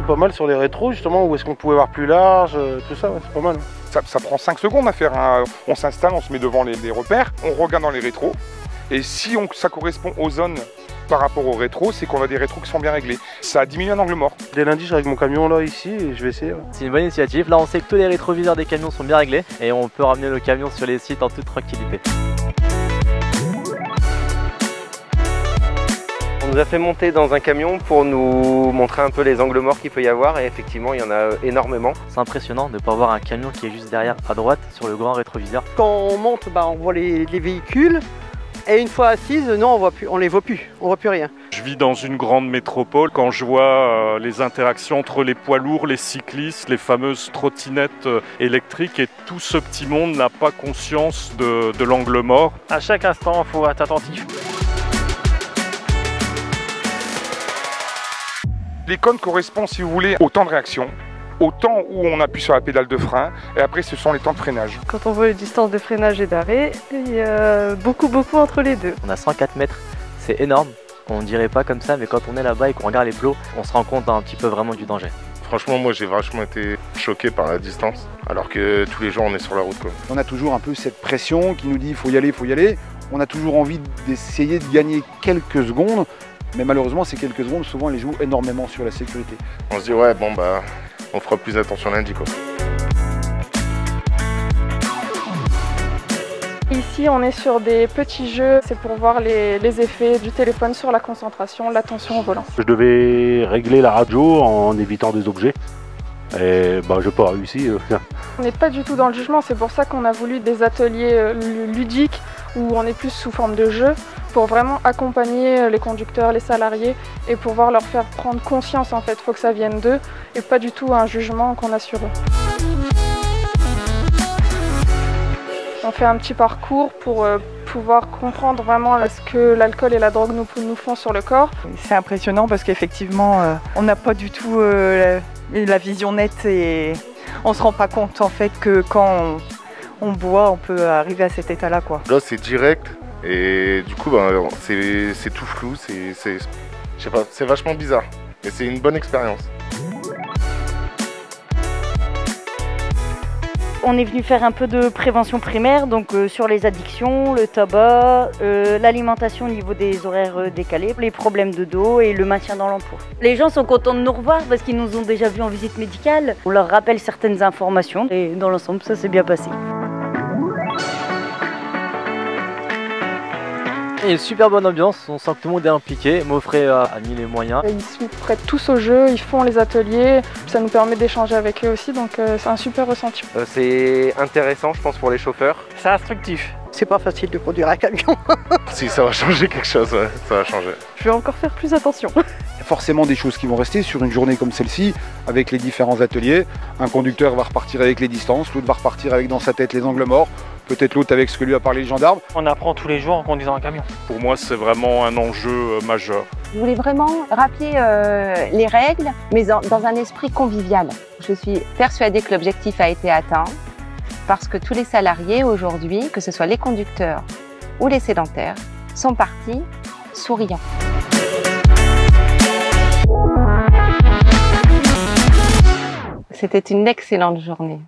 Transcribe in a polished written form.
pas mal sur les rétros justement, où est-ce qu'on pouvait voir plus large, tout ça, ouais, c'est pas mal. Ça prend 5 secondes à faire. On s'installe, on se met devant les repères, on regarde dans les rétros. Et si ça correspond aux zones par rapport aux rétros, c'est qu'on a des rétros qui sont bien réglés. Ça diminue un angle mort. Dès lundi, je règle mon camion là, ici, et je vais essayer. Ouais. C'est une bonne initiative. Là, on sait que tous les rétroviseurs des camions sont bien réglés et on peut ramener le camion sur les sites en toute tranquillité. On nous a fait monter dans un camion pour nous montrer un peu les angles morts qu'il peut y avoir et effectivement il y en a énormément. C'est impressionnant de ne pas voir un camion qui est juste derrière à droite sur le grand rétroviseur. Quand on monte, on voit les véhicules et une fois assise, non, on les voit plus, on voit plus rien. Je vis dans une grande métropole. Quand je vois les interactions entre les poids lourds, les cyclistes, les fameuses trottinettes électriques et tout ce petit monde n'a pas conscience de l'angle mort. À chaque instant, il faut être attentif. Les cônes correspondent, si vous voulez, au temps de réaction, au temps où on appuie sur la pédale de frein, et après ce sont les temps de freinage. Quand on voit les distances de freinage et d'arrêt, il y a beaucoup entre les deux. On a 104 mètres, c'est énorme, on dirait pas comme ça, mais quand on est là-bas et qu'on regarde les plots, on se rend compte un petit peu vraiment du danger. Franchement, moi j'ai vachement été choqué par la distance, alors que tous les jours on est sur la route, quoi. On a toujours un peu cette pression qui nous dit il faut y aller, il faut y aller. On a toujours envie d'essayer de gagner quelques secondes. Mais malheureusement, ces quelques secondes, souvent, elles jouent énormément sur la sécurité. On se dit, ouais, bon, on fera plus attention lundi, quoi. Ici, on est sur des petits jeux, c'est pour voir les effets du téléphone sur la concentration, l'attention au volant. Je devais régler la radio en évitant des objets. Et j'ai pas réussi. On n'est pas du tout dans le jugement, c'est pour ça qu'on a voulu des ateliers ludiques où on est plus sous forme de jeu pour vraiment accompagner les conducteurs, les salariés et pouvoir leur faire prendre conscience en fait. Il faut que ça vienne d'eux et pas du tout un jugement qu'on a sur eux. On fait un petit parcours pour pouvoir comprendre vraiment ce que l'alcool et la drogue nous font sur le corps. C'est impressionnant parce qu'effectivement on n'a pas du tout la vision nette et on se rend pas compte en fait que quand on boit on peut arriver à cet état là quoi. Là c'est direct et du coup c'est tout flou, je sais pas, c'est vachement bizarre mais c'est une bonne expérience. On est venu faire un peu de prévention primaire, donc sur les addictions, le tabac, l'alimentation au niveau des horaires décalés, les problèmes de dos et le maintien dans l'emploi. Les gens sont contents de nous revoir parce qu'ils nous ont déjà vus en visite médicale. On leur rappelle certaines informations et dans l'ensemble, ça s'est bien passé. Il y a une super bonne ambiance, on sent que tout le monde est impliqué. Maufray a mis les moyens. Ils se prêtent tous au jeu, ils font les ateliers, ça nous permet d'échanger avec eux aussi, donc c'est un super ressenti. C'est intéressant je pense pour les chauffeurs. C'est instructif. C'est pas facile de conduire un camion. Si ça va changer quelque chose, ouais, ça va changer. Je vais encore faire plus attention. Il y a forcément des choses qui vont rester sur une journée comme celle-ci, avec les différents ateliers. Un conducteur va repartir avec les distances, l'autre va repartir avec dans sa tête les angles morts. Peut-être l'autre avec ce que lui a parlé le gendarme. On apprend tous les jours en conduisant un camion. Pour moi, c'est vraiment un enjeu majeur. Je voulais vraiment rappeler les règles, mais dans un esprit convivial. Je suis persuadée que l'objectif a été atteint parce que tous les salariés aujourd'hui, que ce soit les conducteurs ou les sédentaires, sont partis souriants. C'était une excellente journée.